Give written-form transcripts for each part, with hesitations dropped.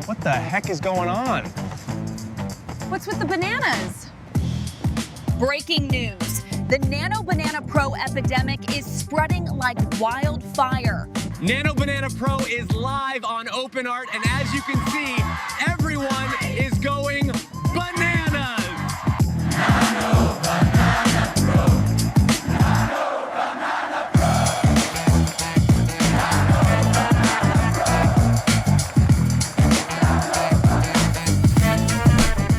What the heck is going on? What's with the bananas? Breaking news. The Nano Banana Pro epidemic is spreading like wildfire. Nano Banana Pro is live on OpenArt, and as you can see, everyone is going bananas! Nano Banana Pro! Nano Banana Pro!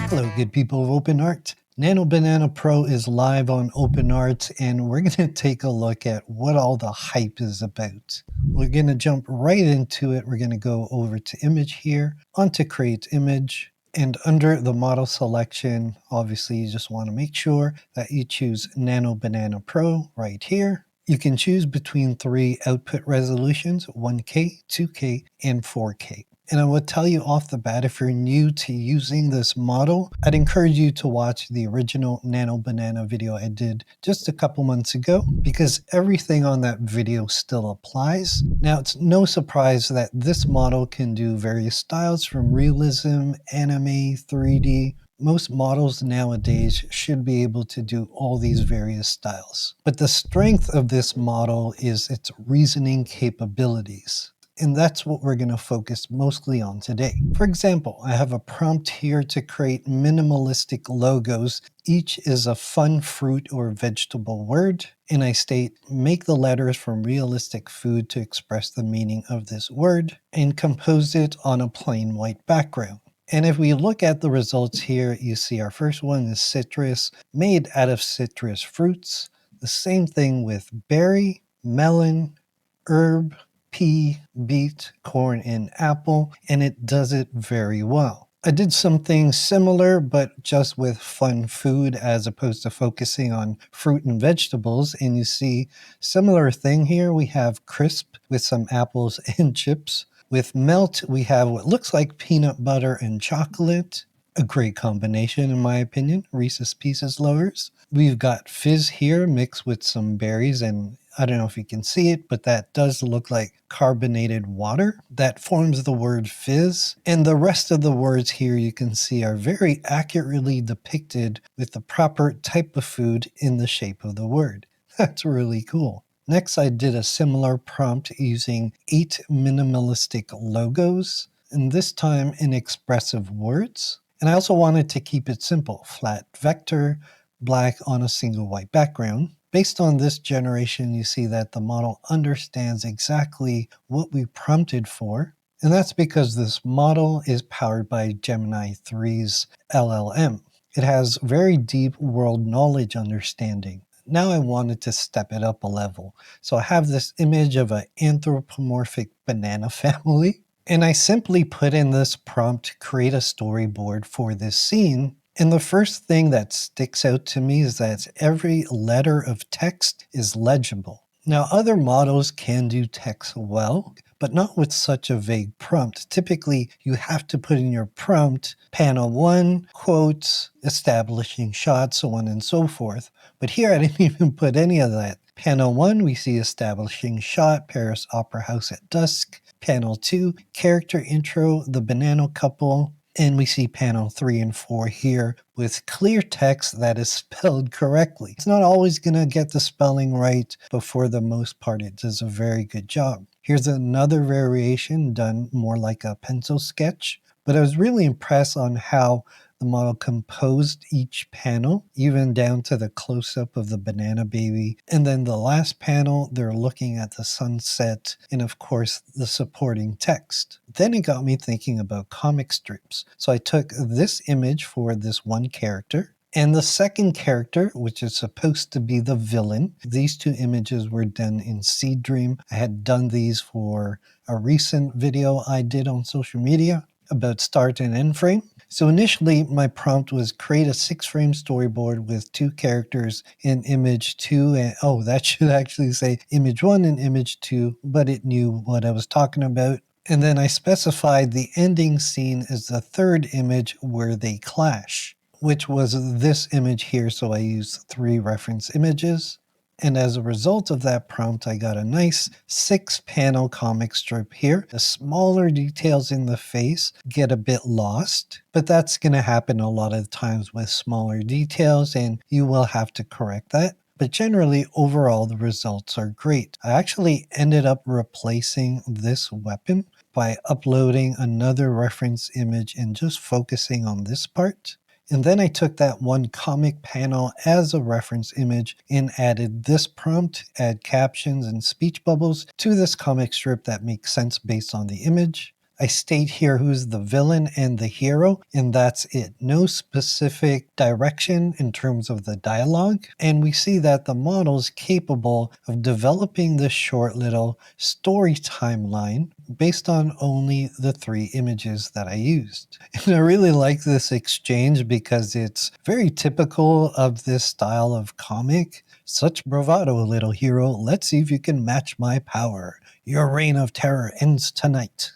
Hello, good people of OpenArt. Nano Banana Pro is live on OpenArt, and we're going to take a look at what all the hype is about. We're going to jump right into it. We're going to go over to image here, onto create image, and under the model selection, obviously you just want to make sure that you choose Nano Banana Pro right here. You can choose between 3 output resolutions, 1K, 2K, and 4K. And I would tell you off the bat, if you're new to using this model, I'd encourage you to watch the original Nano Banana video I did just a couple months ago, because everything on that video still applies. Now, it's no surprise that this model can do various styles from realism, anime, 3D. Most models nowadays should be able to do all these various styles. But the strength of this model is its reasoning capabilities. And that's what we're going to focus mostly on today. For example, I have a prompt here to create minimalistic logos. Each is a fun fruit or vegetable word. And I state, make the letters from realistic food to express the meaning of this word, and compose it on a plain white background. And if we look at the results here, you see our first one is citrus, made out of citrus fruits. The same thing with berry, melon, herb, pea, beet, corn, and apple, and it does it very well. I did something similar, but just with fun food as opposed to focusing on fruit and vegetables. And you see similar thing here. We have crisp with some apples and chips. With melt, we have what looks like peanut butter and chocolate. A great combination, in my opinion. Reese's Pieces lovers. We've got fizz here mixed with some berries, and I don't know if you can see it, but that does look like carbonated water. That forms the word fizz. And the rest of the words here you can see are very accurately depicted with the proper type of food in the shape of the word. That's really cool. Next, I did a similar prompt using 8 minimalistic logos, and this time in expressive words. And I also wanted to keep it simple, flat vector, black on a single white background. Based on this generation, you see that the model understands exactly what we prompted for. And that's because this model is powered by Gemini 3's LLM. It has very deep world knowledge understanding. Now I wanted to step it up a level. So I have this image of an anthropomorphic banana family. And I simply put in this prompt, create a storyboard for this scene. And the first thing that sticks out to me is that every letter of text is legible. Now, other models can do text well, but not with such a vague prompt. Typically, you have to put in your prompt, panel 1, quotes, establishing shots, so on and so forth. But here I didn't even put any of that. Panel 1, we see establishing shot, Paris Opera House at dusk. Panel 2, character intro, the banana couple. And we see panel 3 and 4 here with clear text that is spelled correctly. It's not always going to get the spelling right, but for the most part, it does a very good job. Here's another variation done more like a pencil sketch, but I was really impressed on how the model composed each panel, even down to the close-up of the banana baby. And then the last panel, they're looking at the sunset and, of course, the supporting text. Then it got me thinking about comic strips. So I took this image for this one character, and the second character, which is supposed to be the villain. These 2 images were done in Seed Dream. I had done these for a recent video I did on social media about start and end frame. So initially, my prompt was create a 6-frame storyboard with 2 characters in image 2. And oh, that should actually say image 1 and image 2, but it knew what I was talking about. And then I specified the ending scene as the 3rd image where they clash, which was this image here. So I used 3 reference images. And as a result of that prompt, I got a nice 6-panel comic strip here. The smaller details in the face get a bit lost, but that's going to happen a lot of times with smaller details, and you will have to correct that. But generally, overall, the results are great. I actually ended up replacing this weapon by uploading another reference image and just focusing on this part. And then I took that one comic panel as a reference image and added this prompt, add captions and speech bubbles to this comic strip that makes sense based on the image. I state here who's the villain and the hero, and that's it. No specific direction in terms of the dialogue. And we see that the model is capable of developing this short little story timeline based on only the 3 images that I used. And I really like this exchange because it's very typical of this style of comic. Such bravado, little hero. Let's see if you can match my power. Your reign of terror ends tonight.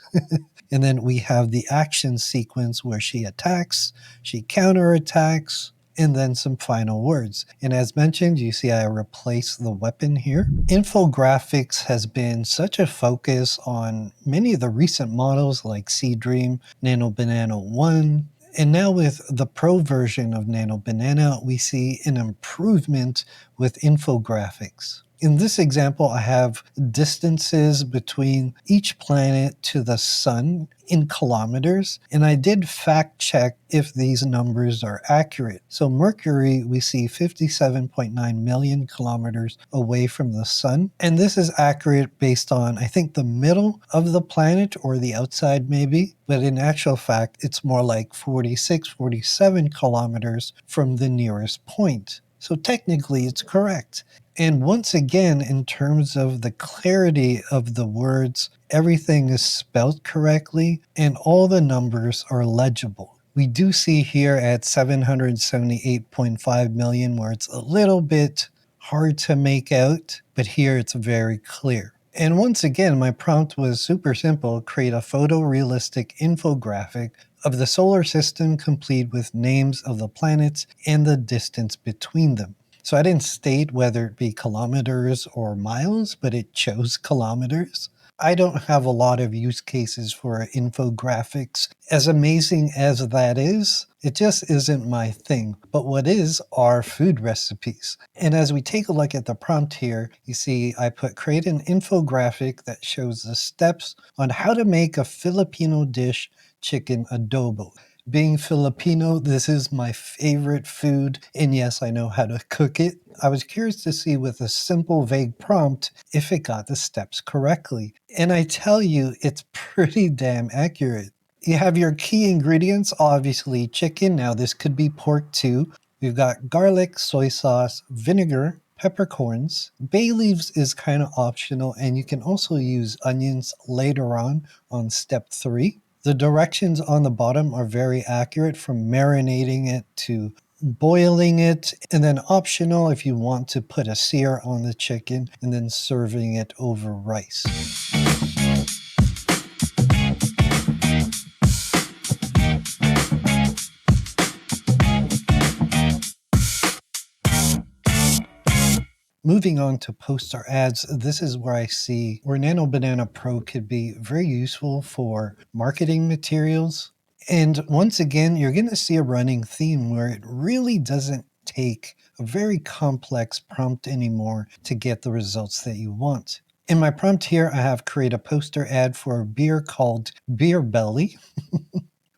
And then we have the action sequence where she attacks, she counterattacks, and then some final words. And as mentioned, you see I replaced the weapon here. Infographics has been such a focus on many of the recent models like Seedream, Nano Banana 1, and now with the Pro version of Nano Banana, we see an improvement with infographics. In this example, I have distances between each planet to the sun in kilometers, and I did fact check if these numbers are accurate. So Mercury, we see 57.9 million kilometers away from the sun, and this is accurate based on, I think, the middle of the planet or the outside maybe, but in actual fact, it's more like 46, 47 kilometers from the nearest point. So technically, it's correct. And once again, in terms of the clarity of the words, everything is spelled correctly and all the numbers are legible. We do see here at 778.5 million where it's a little bit hard to make out, but here it's very clear. And once again, my prompt was super simple: create a photorealistic infographic of the solar system complete with names of the planets and the distance between them. So I didn't state whether it be kilometers or miles, but it chose kilometers. I don't have a lot of use cases for infographics. As amazing as that is, it just isn't my thing. But what is are food recipes. And as we take a look at the prompt here, you see I put create an infographic that shows the steps on how to make a Filipino dish, chicken adobo. Being Filipino, this is my favorite food, and yes, I know how to cook it. I was curious to see with a simple, vague prompt if it got the steps correctly. And I tell you, it's pretty damn accurate. You have your key ingredients, obviously chicken. Now this could be pork too. We've got garlic, soy sauce, vinegar, peppercorns. Bay leaves is kind of optional, and you can also use onions later on step 3. The directions on the bottom are very accurate, from marinating it to boiling it, and then optional if you want to put a sear on the chicken and then serving it over rice. Moving on to poster ads, this is where I see where Nano Banana Pro could be very useful for marketing materials. And once again, you're going to see a running theme where it really doesn't take a very complex prompt anymore to get the results that you want. In my prompt here, I have create a poster ad for a beer called Beer Belly.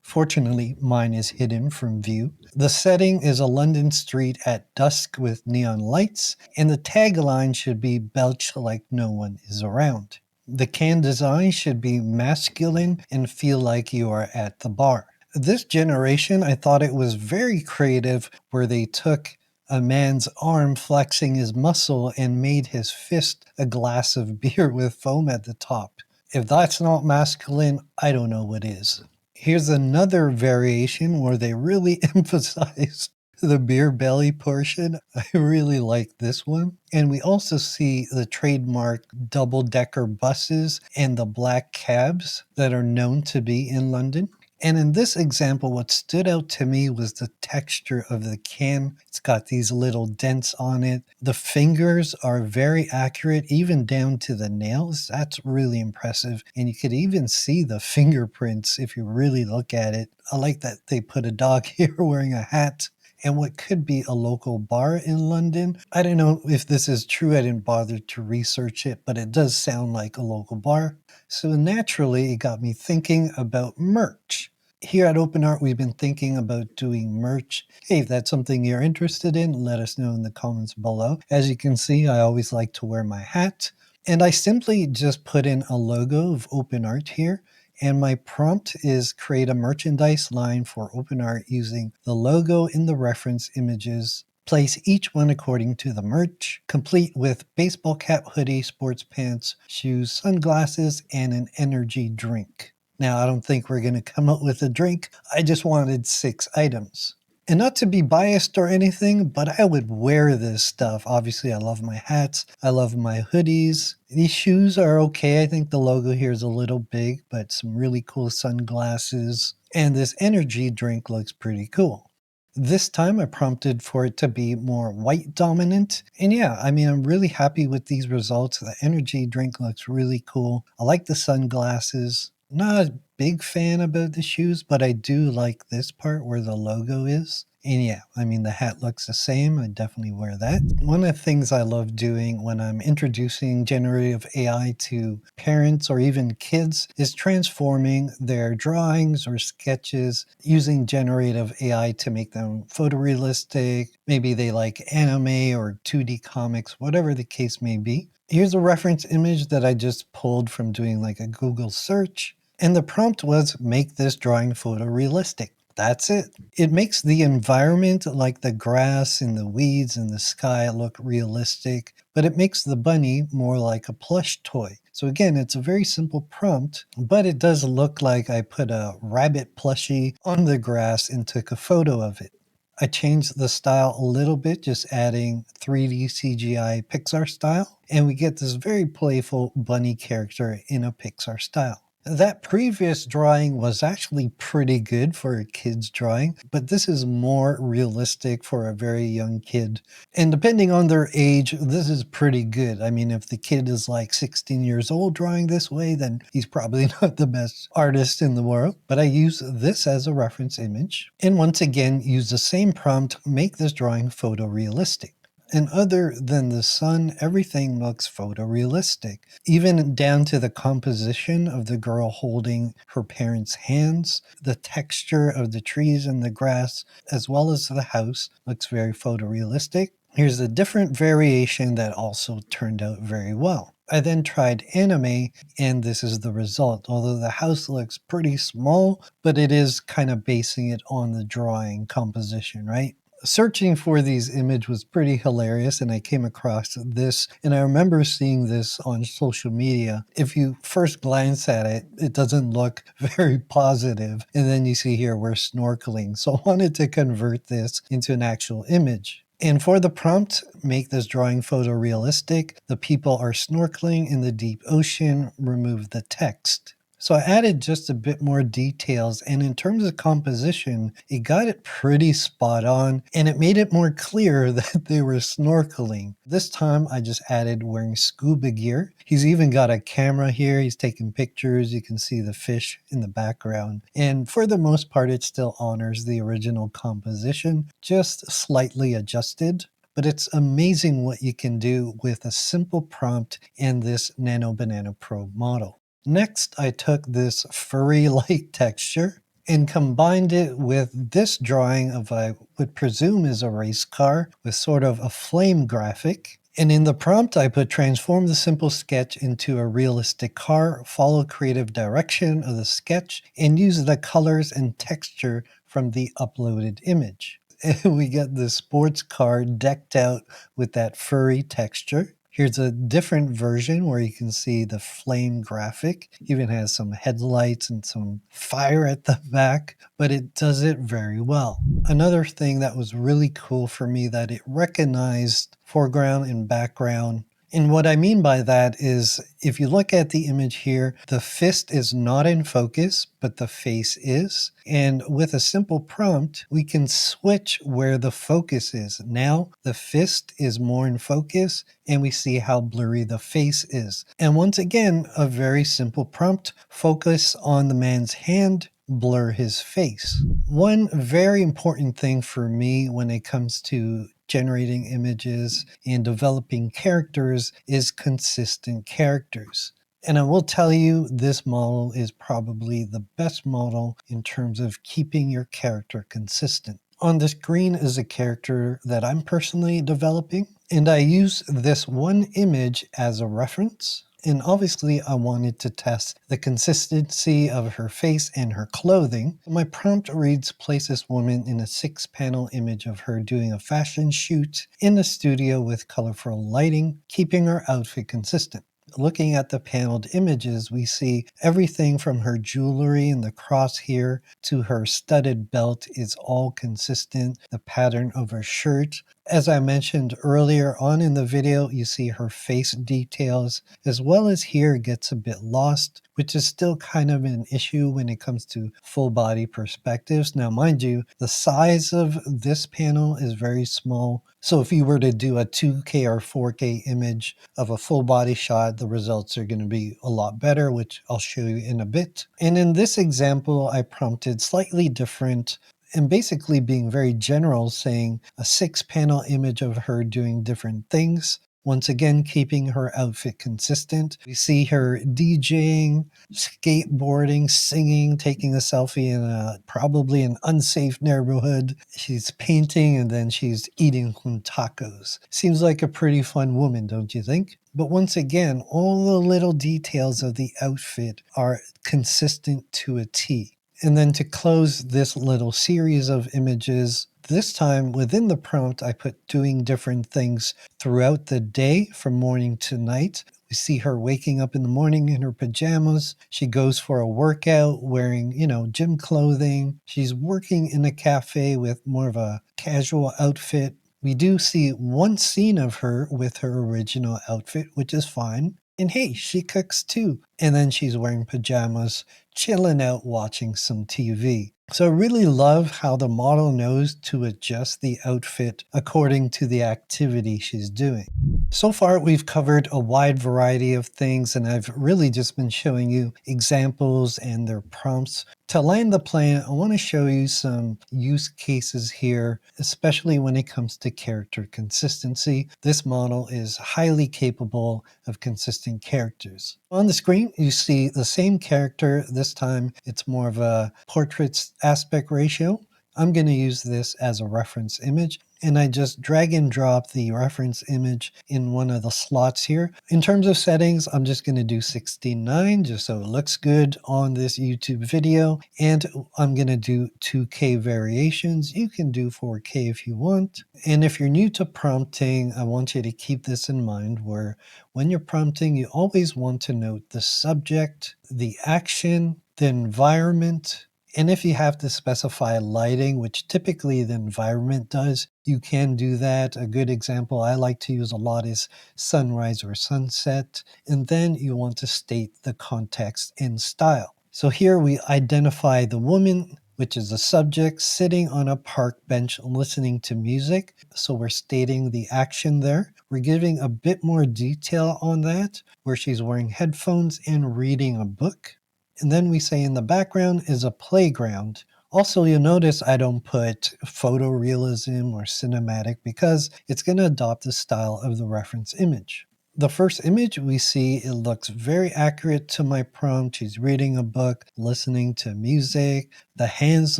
Fortunately, mine is hidden from view. The setting is a London street at dusk with neon lights, and the tagline should be belch like no one is around. The can design should be masculine and feel like you are at the bar. This generation, I thought it was very creative where they took a man's arm flexing his muscle and made his fist a glass of beer with foam at the top. If that's not masculine, I don't know what is. Here's another variation where they really emphasize the beer belly portion. I really like this one. And we also see the trademark double-decker buses and the black cabs that are known to be in London. And in this example, what stood out to me was the texture of the can. It's got these little dents on it. The fingers are very accurate, even down to the nails. That's really impressive. And you could even see the fingerprints if you really look at it. I like that they put a dog here wearing a hat and what could be a local bar in London. I don't know if this is true. I didn't bother to research it, but it does sound like a local bar. So naturally, it got me thinking about merch. Here at OpenArt, we've been thinking about doing merch. Hey, if that's something you're interested in, let us know in the comments below. As you can see, I always like to wear my hat. And I simply just put in a logo of OpenArt here. And my prompt is create a merchandise line for OpenArt using the logo in the reference images. Place each one according to the merch, complete with baseball cap, hoodie, sports pants, shoes, sunglasses, and an energy drink. Now, I don't think we're going to come up with a drink. I just wanted 6 items. And not to be biased or anything, but I would wear this stuff. Obviously, I love my hats. I love my hoodies. These shoes are okay. I think the logo here is a little big, but some really cool sunglasses. And this energy drink looks pretty cool. This time I prompted for it to be more white dominant. And yeah, I mean, I'm really happy with these results. The energy drink looks really cool. I like the sunglasses. Not a big fan about the shoes, but I do like this part where the logo is. And yeah, I mean, the hat looks the same. I definitely wear that. One of the things I love doing when I'm introducing generative AI to parents or even kids is transforming their drawings or sketches using generative AI to make them photorealistic. Maybe they like anime or 2D comics, whatever the case may be. Here's a reference image that I just pulled from doing like a Google search. And the prompt was make this drawing photorealistic. That's it. It makes the environment like the grass and the weeds and the sky look realistic, but it makes the bunny more like a plush toy. So again, it's a very simple prompt, but it does look like I put a rabbit plushie on the grass and took a photo of it. I changed the style a little bit, just adding 3D CGI Pixar style, and we get this very playful bunny character in a Pixar style. That previous drawing was actually pretty good for a kid's drawing, but this is more realistic for a very young kid. And depending on their age, this is pretty good. I mean, if the kid is like 16 years old drawing this way, then he's probably not the best artist in the world. But I use this as a reference image. And once again, use the same prompt, make this drawing photorealistic. And other than the sun, everything looks photorealistic, even down to the composition of the girl holding her parents' hands. The texture of the trees and the grass, as well as the house, looks very photorealistic. Here's a different variation that also turned out very well. I then tried anime, and this is the result. Although the house looks pretty small, but it is kind of basing it on the drawing composition, right? Searching for these images was pretty hilarious, and I came across this, and I remember seeing this on social media. If you first glance at it, it doesn't look very positive, and then you see here we're snorkeling. So I wanted to convert this into an actual image. And for the prompt, make this drawing photorealistic. The people are snorkeling in the deep ocean, remove the text. So I added just a bit more details, and in terms of composition, it got it pretty spot on, and it made it more clear that they were snorkeling. This time I just added wearing scuba gear. He's even got a camera here. He's taking pictures. You can see the fish in the background. And for the most part, it still honors the original composition, just slightly adjusted. But it's amazing what you can do with a simple prompt in this Nano Banana Pro model. Next, I took this furry-like texture and combined it with this drawing of I would presume is a race car with sort of a flame graphic. And in the prompt, I put transform the simple sketch into a realistic car, follow creative direction of the sketch, and use the colors and texture from the uploaded image. And we get the sports car decked out with that furry texture. Here's a different version where you can see the flame graphic. Even has some headlights and some fire at the back, but it does it very well. Another thing that was really cool for me that it recognized foreground and background And what I mean by that is if you look at the image here, the fist is not in focus, but the face is. And with a simple prompt, we can switch where the focus is. Now the fist is more in focus and we see how blurry the face is. And once again, a very simple prompt, focus on the man's hand, blur his face. One very important thing for me when it comes to generating images and developing characters is consistent characters. And I will tell you, this model is probably the best model in terms of keeping your character consistent. On the screen is a character that I'm personally developing, and I use this one image as a reference. And obviously I wanted to test the consistency of her face and her clothing. My prompt reads, place this woman in a 6-panel image of her doing a fashion shoot in a studio with colorful lighting, keeping her outfit consistent. Looking at the paneled images, we see everything from her jewelry and the crosshair to her studded belt is all consistent. The pattern of her shirt. As I mentioned earlier on in the video, you see her face details, as well as here gets a bit lost, which is still kind of an issue when it comes to full body perspectives. Now, mind you, the size of this panel is very small. So if you were to do a 2K or 4K image of a full body shot, the results are going to be a lot better, which I'll show you in a bit. And in this example, I prompted slightly different and basically being very general, saying a 6-panel image of her doing different things. Once again, keeping her outfit consistent. We see her DJing, skateboarding, singing, taking a selfie in probably an unsafe neighborhood. She's painting and then she's eating some tacos. Seems like a pretty fun woman, don't you think? But once again, all the little details of the outfit are consistent to a T. And then to close this little series of images, this time within the prompt, I put doing different things throughout the day from morning to night. We see her waking up in the morning in her pajamas. She goes for a workout wearing, gym clothing. She's working in a cafe with more of a casual outfit. We do see one scene of her with her original outfit, which is fine. And hey, she cooks too. And then she's wearing pajamas, chilling out watching some TV. So I really love how the model knows to adjust the outfit according to the activity she's doing. So far, we've covered a wide variety of things, and I've really just been showing you examples and their prompts. To land the plane, I want to show you some use cases here, especially when it comes to character consistency. This model is highly capable of consistent characters. On the screen, you see the same character. This time, it's more of a portrait aspect ratio. I'm going to use this as a reference image, and I just drag and drop the reference image in one of the slots here. In terms of settings, I'm just going to do 16:9 just so it looks good on this YouTube video, and I'm going to do 2K variations. You can do 4K if you want. And if you're new to prompting, I want you to keep this in mind where when you're prompting, you always want to note the subject, the action, the environment, and if you have to specify lighting, which typically the environment does, you can do that. A good example I like to use a lot is sunrise or sunset. And then you want to state the context and style. So here we identify the woman, which is the subject, sitting on a park bench listening to music. So we're stating the action there. We're giving a bit more detail on that, where she's wearing headphones and reading a book. And then we say in the background is a playground. Also, you'll notice I don't put photorealism or cinematic because it's going to adopt the style of the reference image. The first image we see, it looks very accurate to my prompt. She's reading a book, listening to music. The hands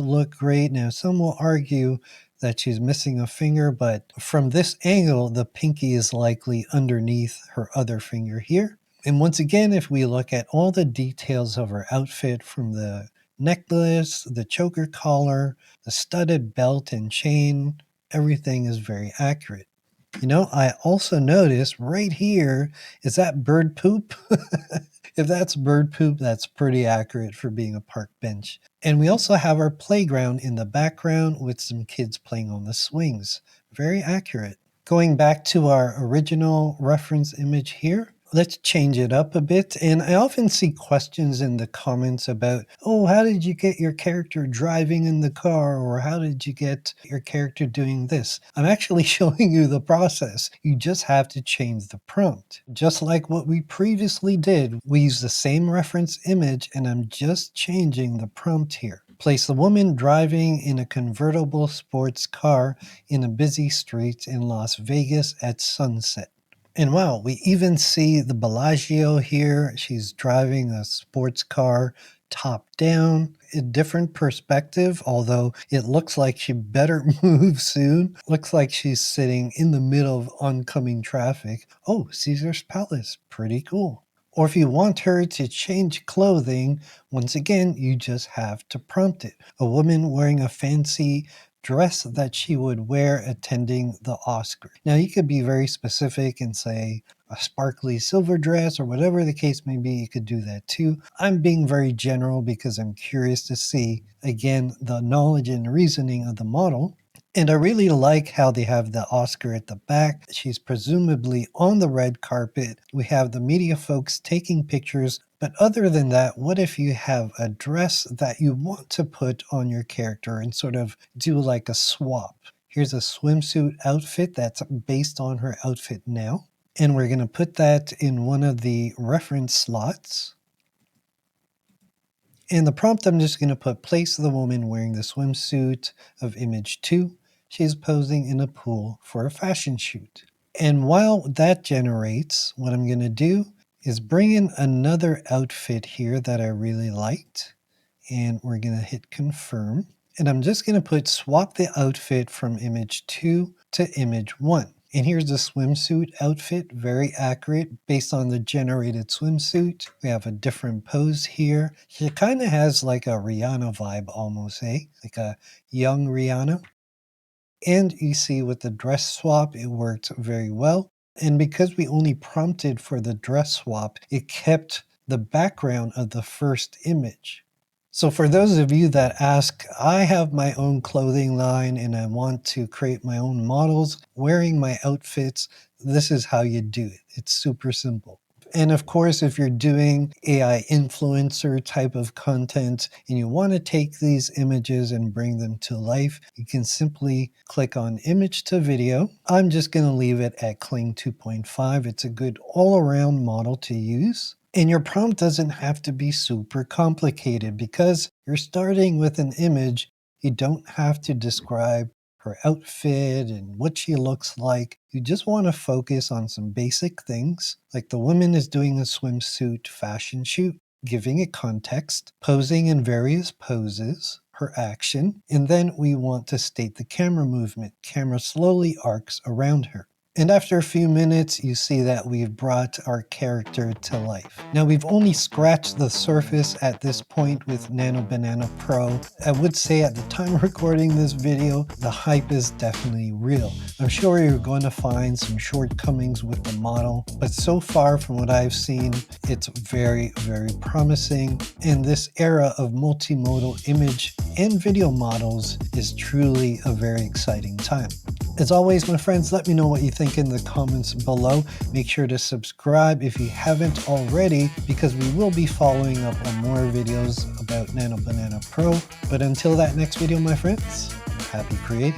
look great. Now, some will argue that she's missing a finger, but from this angle, the pinky is likely underneath her other finger here. And once again, if we look at all the details of her outfit from the necklace, the choker collar, the studded belt and chain, everything is very accurate. I also noticed right here, is that bird poop? If that's bird poop, that's pretty accurate for being a park bench. And we also have our playground in the background with some kids playing on the swings. Very accurate. Going back to our original reference image here, let's change it up a bit. And I often see questions in the comments about, oh, how did you get your character driving in the car? Or how did you get your character doing this? I'm actually showing you the process. You just have to change the prompt. Just like what we previously did, we use the same reference image and I'm just changing the prompt here. Place the woman driving in a convertible sports car in a busy street in Las Vegas at sunset. And wow, we even see the Bellagio here. She's driving a sports car top down. A different perspective, although it looks like she better move soon. Looks like she's sitting in the middle of oncoming traffic. Oh, Caesar's Palace, pretty cool. Or if you want her to change clothing, once again, you just have to prompt it. A woman wearing a fancy dress that she would wear attending the Oscar. Now you could be very specific and say a sparkly silver dress or whatever the case may be, you could do that too. I'm being very general because I'm curious to see, again, the knowledge and reasoning of the model. And I really like how they have the Oscar at the back. She's presumably on the red carpet. We have the media folks taking pictures. But other than that, what if you have a dress that you want to put on your character and sort of do like a swap? Here's a swimsuit outfit that's based on her outfit now. And we're going to put that in one of the reference slots. In the prompt, I'm just going to put place the woman wearing the swimsuit of image 2. She's posing in a pool for a fashion shoot. And while that generates, what I'm going to do is bring in another outfit here that I really liked. And we're going to hit confirm. And I'm just going to put swap the outfit from image 2 to image 1. And here's the swimsuit outfit, very accurate based on the generated swimsuit. We have a different pose here. She kind of has like a Rihanna vibe almost, like a young Rihanna. And you see with the dress swap, it worked very well. And because we only prompted for the dress swap, it kept the background of the first image. So for those of you that ask, I have my own clothing line and I want to create my own models wearing my outfits, this is how you do it. It's super simple. And of course, if you're doing AI influencer type of content and you want to take these images and bring them to life, you can simply click on image to video. I'm just going to leave it at Kling 2.5. It's a good all-around model to use. And your prompt doesn't have to be super complicated because you're starting with an image. You don't have to describe her outfit and what she looks like. You just want to focus on some basic things, like the woman is doing a swimsuit fashion shoot, giving it context, posing in various poses, her action, and then we want to state the camera movement. Camera slowly arcs around her. And after a few minutes, you see that we've brought our character to life. Now, we've only scratched the surface at this point with Nano Banana Pro. I would say at the time of recording this video, the hype is definitely real. I'm sure you're going to find some shortcomings with the model, but so far from what I've seen, it's very, very promising. And this era of multimodal image and video models is truly a very exciting time. As always, my friends, let me know what you think in the comments below. Make sure to subscribe if you haven't already, because we will be following up on more videos about Nano Banana Pro. But until that next video, my friends, happy creating.